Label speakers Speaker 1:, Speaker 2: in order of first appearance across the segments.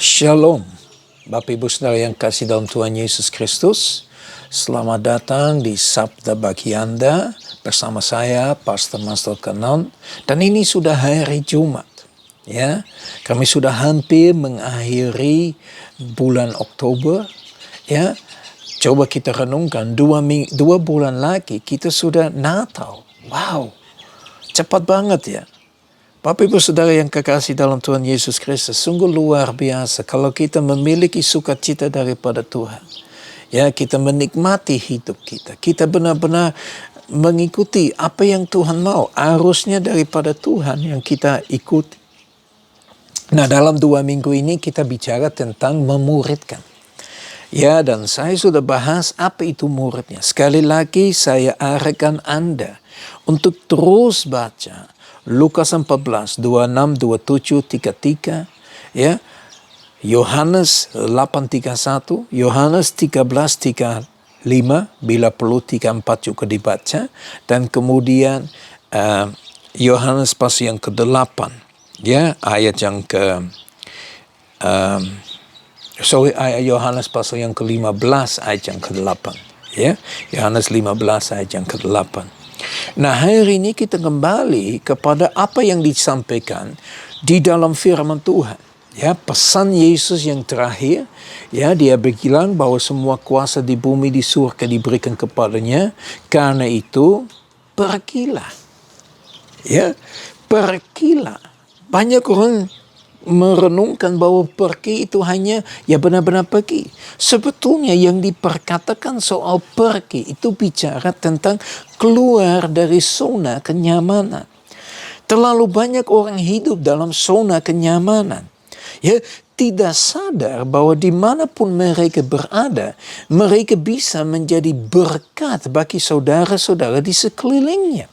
Speaker 1: Shalom, Bapak Ibu Saudara yang kasih dalam Tuhan Yesus Kristus. Selamat datang di Sabda Bagi Anda bersama saya, Pastor Master Kanon. Dan ini sudah hari Jumat. Ya, kami sudah hampir mengakhiri bulan Oktober. Ya, coba kita renungkan 2 bulan lagi kita sudah Natal. Wow, cepat banget ya. Bapak Ibu Saudara yang kekasih dalam Tuhan Yesus Kristus, sungguh luar biasa kalau kita memiliki sukacita daripada Tuhan. Ya, kita menikmati hidup kita. Kita benar-benar mengikuti apa yang Tuhan mau. Arusnya daripada Tuhan yang kita ikuti. Nah, dalam 2 minggu ini kita bicara tentang memuridkan. Ya, dan saya sudah bahas apa itu muridnya. Sekali lagi saya arahkan Anda untuk terus baca Lukas 14, 26, 27, 33, ya. Yohanes 8:31, Yohanes 13:35, bila perlu 34 juga dibaca, dan kemudian Yohanes pasal yang ke-8, ya, ayat yang Yohanes pasal yang ke-15 ayat yang ke-8, ya. Yohanes 15 ayat yang ke-8. Nah, hari ini kita kembali kepada apa yang disampaikan di dalam firman Tuhan. Ya, pesan Yesus yang terakhir, ya, dia bilang bahwa semua kuasa di bumi di surga diberikan kepadanya. Karena itu, pergilah. Ya, pergilah. Banyak orang merenungkan bahwa pergi itu hanya ya benar-benar pergi. Sebetulnya yang diperkatakan soal pergi itu bicara tentang keluar dari zona kenyamanan. Terlalu banyak orang hidup dalam zona kenyamanan. Ya, tidak sadar bahwa dimanapun mereka berada, mereka bisa menjadi berkat bagi saudara-saudara di sekelilingnya.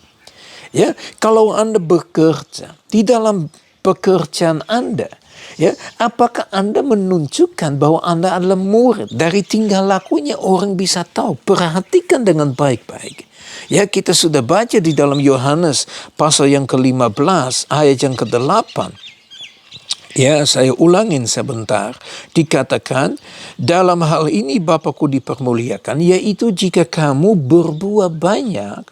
Speaker 1: Ya, kalau Anda bekerja di dalam pekerjaan Anda, ya, apakah Anda menunjukkan bahwa Anda adalah murid? Dari tingkah lakunya orang bisa tahu. Perhatikan dengan baik-baik. Ya, kita sudah baca di dalam Yohanes pasal yang ke-15 ayat yang ke-8. Ya, saya ulangin sebentar. Dikatakan, dalam hal ini Bapakku dipermuliakan, yaitu jika kamu berbuah banyak,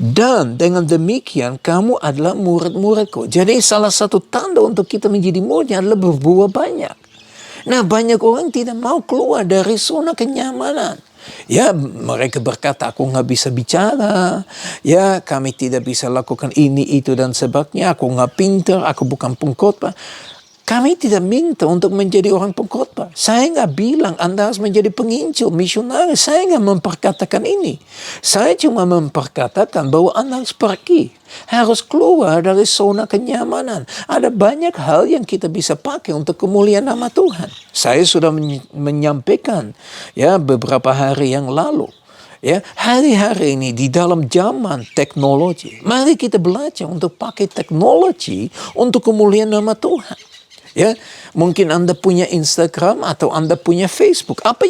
Speaker 1: dan dengan demikian kamu adalah murid-muridku. Jadi salah satu tanda untuk kita menjadi muridnya adalah berbuah banyak. Nah, banyak orang tidak mau keluar dari zona kenyamanan. Ya, mereka berkata, aku nggak bisa bicara. Ya, kami tidak bisa lakukan ini, itu, dan sebagainya. Aku nggak pintar, aku bukan pengkhotbah. Kami tidak minta untuk menjadi orang pengkhotbah. Saya nggak bilang Anda harus menjadi penginjil, misionaris. Saya nggak memperkatakan ini. Saya cuma memperkatakan bahwa Anda harus pergi. Harus keluar dari zona kenyamanan. Ada banyak hal yang kita bisa pakai untuk kemuliaan nama Tuhan. Saya sudah menyampaikan ya beberapa hari yang lalu. Ya, hari-hari ini di dalam zaman teknologi, mari kita belajar untuk pakai teknologi untuk kemuliaan nama Tuhan. Ya, mungkin Anda punya Instagram atau Anda punya Facebook. Apa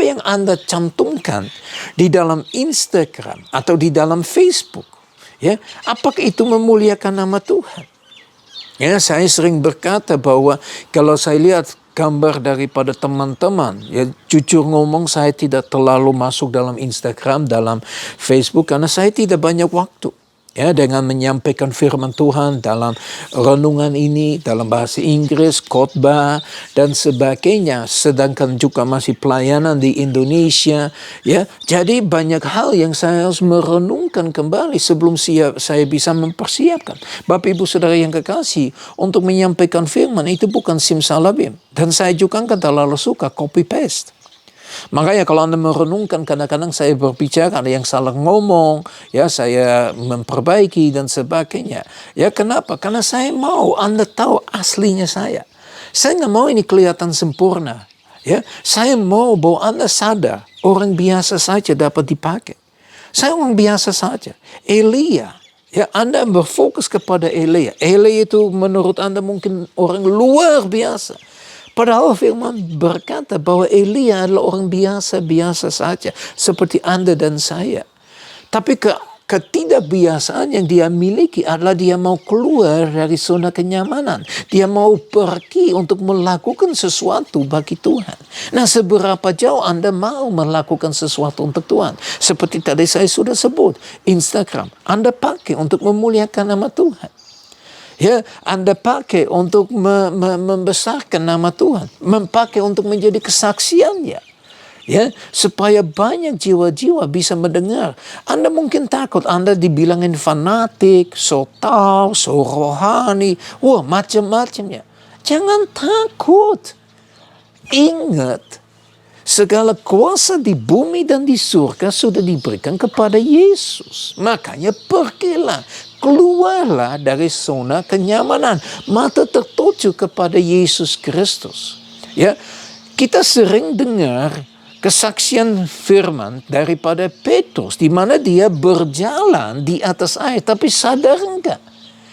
Speaker 1: yang Anda cantumkan di dalam Instagram atau di dalam Facebook? Ya, apakah itu memuliakan nama Tuhan? Ya, saya sering berkata bahwa kalau saya lihat gambar daripada teman-teman, ya jujur ngomong saya tidak terlalu masuk dalam Instagram, dalam Facebook karena saya tidak banyak waktu. Ya, dengan menyampaikan firman Tuhan dalam renungan ini, dalam bahasa Inggris, khotbah, dan sebagainya. Sedangkan juga masih pelayanan di Indonesia. Ya, jadi banyak hal yang saya harus merenungkan kembali sebelum saya bisa mempersiapkan. Bapak Ibu Saudara yang kekasih, untuk menyampaikan firman itu bukan simsalabim. Dan saya juga kan terlalu suka copy-paste. Makanya kalau Anda merenungkan, kadang-kadang saya berbicara, ada yang salah ngomong, ya saya memperbaiki dan sebagainya. Ya, kenapa? Karena saya mau Anda tahu aslinya saya. Saya nggak mau ini kelihatan sempurna. Ya, saya mau bahwa Anda sadar orang biasa saja dapat dipakai. Saya orang biasa saja. Elia, ya Anda berfokus kepada Elia. Elia itu menurut Anda mungkin orang luar biasa. Padahal firman berkata bahwa Elia adalah orang biasa-biasa saja. Seperti Anda dan saya. Tapi ketidakbiasaan yang dia miliki adalah dia mau keluar dari zona kenyamanan. Dia mau pergi untuk melakukan sesuatu bagi Tuhan. Nah, seberapa jauh Anda mau melakukan sesuatu untuk Tuhan? Seperti tadi saya sudah sebut, Instagram. Anda pakai untuk memuliakan nama Tuhan. Ya, Anda pakai untuk membesarkan nama Tuhan. Memakai untuk menjadi kesaksiannya. Ya, supaya banyak jiwa-jiwa bisa mendengar. Anda mungkin takut Anda dibilangin fanatik, so tau, so rohani, wah macam-macamnya. Jangan takut. Ingat, segala kuasa di bumi dan di surga sudah diberikan kepada Yesus. Makanya pergilah, keluarlah dari zona kenyamanan. Mata tertuju kepada Yesus Kristus. Ya, kita sering dengar kesaksian firman daripada Petrus, di mana dia berjalan di atas air, tapi sadar enggak?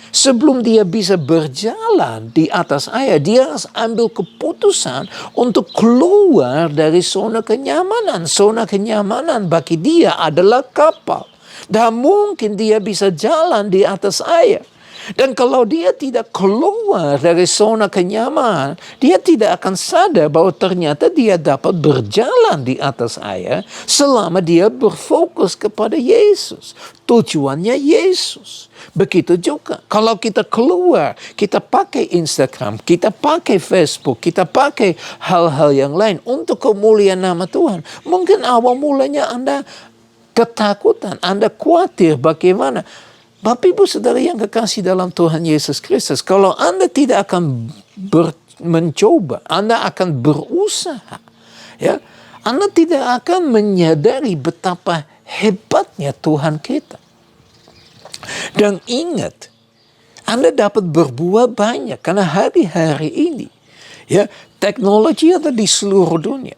Speaker 1: Sebelum dia bisa berjalan di atas air, dia harus ambil keputusan untuk keluar dari zona kenyamanan. Zona kenyamanan bagi dia adalah kapal. Dan mungkin dia bisa jalan di atas air. Dan kalau dia tidak keluar dari zona kenyamanan, dia tidak akan sadar bahwa ternyata dia dapat berjalan di atas air selama dia berfokus kepada Yesus. Tujuannya Yesus. Begitu juga kalau kita keluar, kita pakai Instagram, kita pakai Facebook, kita pakai hal-hal yang lain untuk kemuliaan nama Tuhan. Mungkin awal mulanya Anda ketakutan, Anda khawatir bagaimana. Bapak Ibu Saudara yang kekasih dalam Tuhan Yesus Kristus, kalau Anda tidak akan mencoba, Anda akan berusaha, ya, Anda tidak akan menyadari betapa hebatnya Tuhan kita. Dan ingat, Anda dapat berbuah banyak karena hari-hari ini, ya, teknologi ada di seluruh dunia.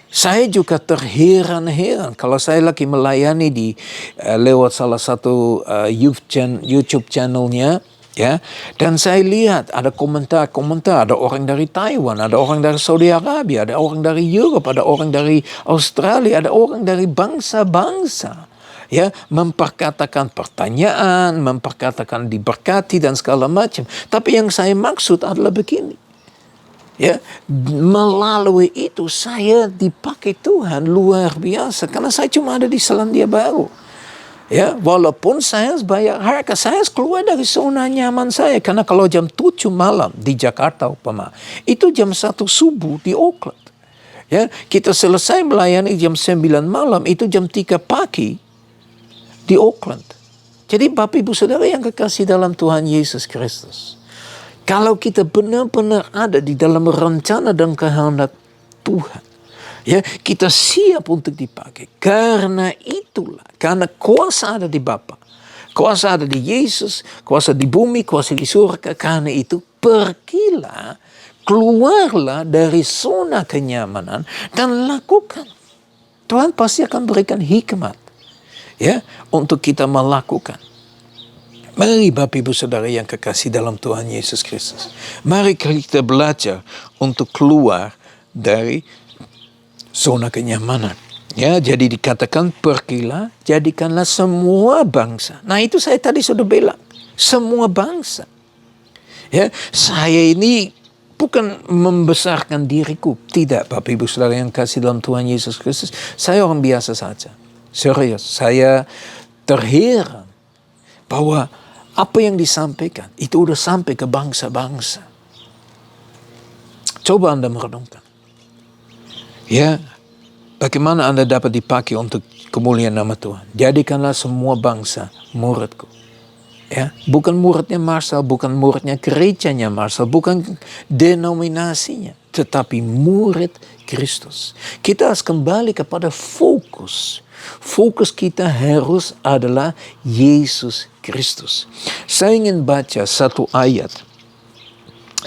Speaker 1: Saya juga terheran-heran kalau saya lagi melayani di lewat salah satu YouTube channelnya, ya, dan saya lihat ada komentar-komentar, ada orang dari Taiwan, ada orang dari Saudi Arabia, ada orang dari Europe, ada orang dari Australia, ada orang dari bangsa-bangsa, ya, memperkatakan pertanyaan, memperkatakan diberkati dan segala macam. Tapi yang saya maksud adalah begini. Ya, melalui itu saya dipakai Tuhan luar biasa karena saya cuma ada di Selandia Baru. Ya, walaupun saya harus bayar harga, saya harus keluar dari zona nyaman saya karena kalau jam 7 malam di Jakarta umpama, itu jam 1 subuh di Auckland. Ya, kita selesai melayani jam 9 malam, itu jam 3 pagi di Auckland. Jadi Bapak Ibu Saudara yang kekasih dalam Tuhan Yesus Kristus, kalau kita benar-benar ada di dalam rencana dan kehendak Tuhan, ya, kita siap untuk dipakai. Karena itulah, karena kuasa ada di Bapa, kuasa ada di Yesus, kuasa di bumi, kuasa di surga. Karena itu pergilah, keluarlah dari zona kenyamanan dan lakukan. Tuhan pasti akan berikan hikmat, ya, untuk kita melakukan. Mari Bapak Ibu Saudara yang kekasih dalam Tuhan Yesus Kristus. Mari kita belajar untuk keluar dari zona kenyamanan. Ya, jadi dikatakan pergilah, jadikanlah semua bangsa. Nah, itu saya tadi sudah bilang, semua bangsa. Ya, saya ini bukan membesarkan diriku, tidak Bapak Ibu Saudara yang kasih dalam Tuhan Yesus Kristus. Saya orang biasa saja. Serius, saya terheran bahwa apa yang disampaikan itu udah sampai ke bangsa-bangsa. Coba Anda merenungkan. Ya, bagaimana Anda dapat dipakai untuk kemuliaan nama Tuhan? Jadikanlah semua bangsa muridku. Ya, bukan muridnya Marcel, bukan muridnya gerejanya Marcel, bukan denominasinya, tetapi murid Kristus. Kita harus kembali kepada fokus. Fokus kita harus adalah Yesus Kristus. Saya ingin baca satu ayat,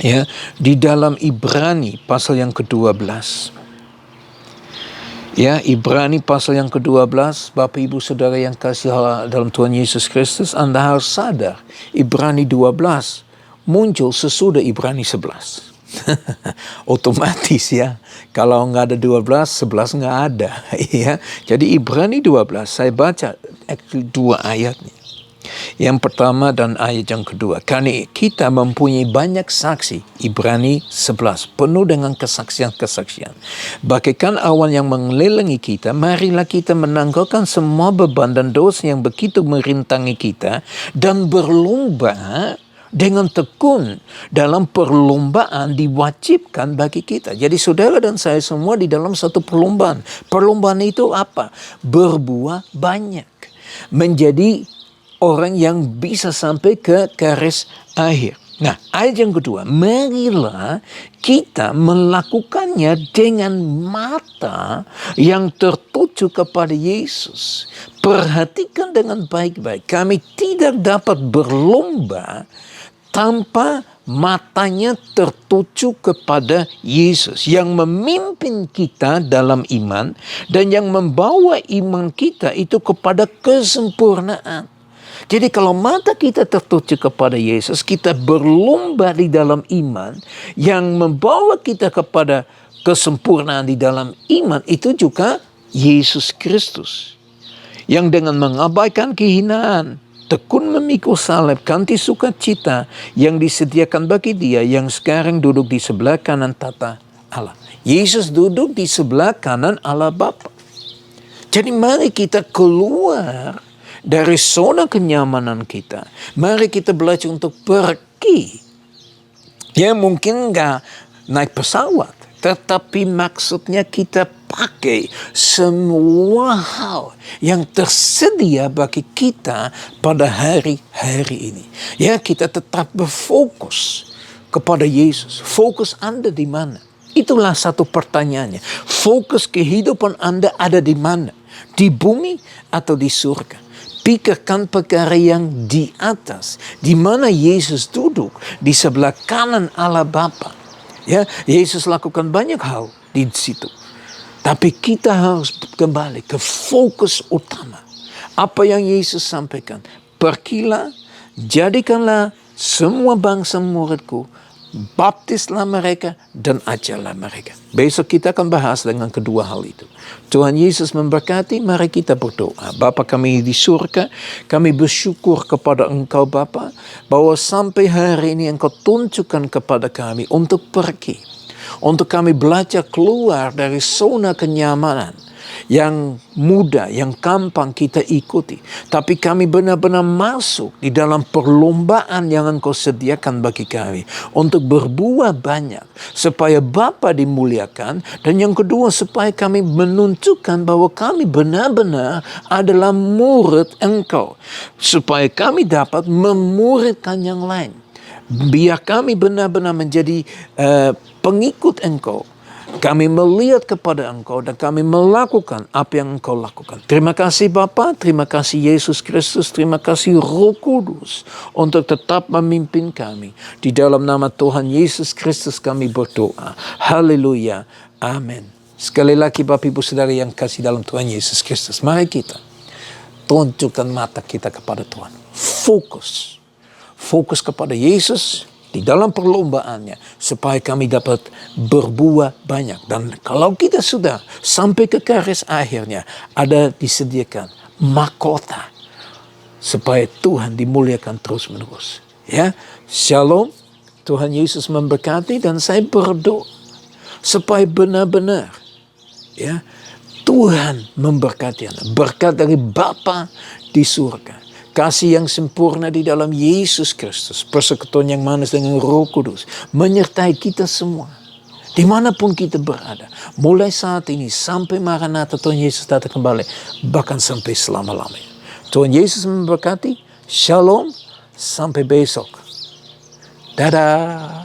Speaker 1: ya, di dalam Ibrani pasal yang ke-12. Ya, Ibrani pasal yang ke-12, Bapak Ibu Saudara yang kasih dalam Tuhan Yesus Kristus, Anda harus sadar, Ibrani 12 muncul sesudah Ibrani 11. Otomatis ya, kalau nggak ada 12, 11 nggak ada. Ya. Jadi Ibrani 12, saya baca dua ayatnya. Yang pertama dan ayat yang kedua. Karena kita mempunyai banyak saksi. Ibrani 11. Penuh dengan kesaksian-kesaksian. Bagaikan awan yang mengelilingi kita, marilah kita menanggalkan semua beban dan dosa yang begitu merintangi kita. Dan berlomba dengan tekun dalam perlombaan diwajibkan bagi kita. Jadi saudara dan saya semua di dalam satu perlombaan. Perlombaan itu apa? Berbuah banyak. Menjadi orang yang bisa sampai ke garis akhir. Nah, ayat yang kedua, marilah kita melakukannya dengan mata yang tertuju kepada Yesus. Perhatikan dengan baik-baik. Kami tidak dapat berlomba tanpa matanya tertuju kepada Yesus yang memimpin kita dalam iman dan yang membawa iman kita itu kepada kesempurnaan. Jadi kalau mata kita tertuju kepada Yesus, kita berlomba di dalam iman yang membawa kita kepada kesempurnaan di dalam iman itu juga Yesus Kristus. Yang dengan mengabaikan kehinaan, tekun memikul salib, ganti sukacita yang disediakan bagi dia yang sekarang duduk di sebelah kanan tata Allah. Yesus duduk di sebelah kanan Allah Bapa. Jadi mari kita keluar dari zona kenyamanan kita. Mari kita belajar untuk pergi. Ya mungkin nggak naik pesawat, tetapi maksudnya kita pakai semua hal yang tersedia bagi kita pada hari-hari ini. Ya kita tetap berfokus kepada Yesus. Fokus Anda di mana? Itulah satu pertanyaannya. Fokus kehidupan Anda ada di mana? Di bumi atau di surga? Pikirkan perkara yang di atas, di mana Yesus duduk di sebelah kanan Allah Bapa. Ya, Yesus lakukan banyak hal di situ. Tapi kita harus kembali ke fokus utama. Apa yang Yesus sampaikan? Pergilah, jadikanlah semua bangsa muridku, baptislah mereka dan ajarlah mereka. Besok kita akan bahas dengan kedua hal itu. Tuhan Yesus memberkati, mari kita berdoa. Bapa kami di surga, kami bersyukur kepada Engkau Bapa, bahwa sampai hari ini Engkau tunjukkan kepada kami untuk pergi. Untuk kami belajar keluar dari zona kenyamanan yang mudah, yang gampang kita ikuti. Tapi kami benar-benar masuk di dalam perlombaan yang Engkau sediakan bagi kami. Untuk berbuah banyak, supaya Bapa dimuliakan. Dan yang kedua, supaya kami menunjukkan bahwa kami benar-benar adalah murid Engkau. Supaya kami dapat memuridkan yang lain. Biar kami benar-benar menjadi pengikut Engkau. Kami melihat kepada Engkau dan kami melakukan apa yang Engkau lakukan. Terima kasih Bapa, terima kasih Yesus Kristus, terima kasih Roh Kudus untuk tetap memimpin kami. Di dalam nama Tuhan Yesus Kristus kami berdoa. Haleluya. Amin. Sekali lagi Bapak Ibu Saudara yang kasih dalam Tuhan Yesus Kristus. Mari kita tunjukkan mata kita kepada Tuhan. Fokus. Fokus kepada Yesus di dalam perlombaannya, supaya kami dapat berbuah banyak. Dan kalau kita sudah sampai ke garis akhirnya, ada disediakan mahkota, supaya Tuhan dimuliakan terus-menerus. Ya, Shalom, Tuhan Yesus memberkati, dan saya berdoa supaya benar-benar ya Tuhan memberkati Anda. Berkat dari Bapa di surga. Kasih yang sempurna di dalam Yesus Kristus. Persekutuan yang manis dengan Roh Kudus. Menyertai kita semua. Dimanapun kita berada. Mulai saat ini sampai Maranatha Tuhan Yesus datang kembali. Bahkan sampai selama-lamanya. Tuhan Yesus memberkati. Shalom. Sampai besok. Dadah.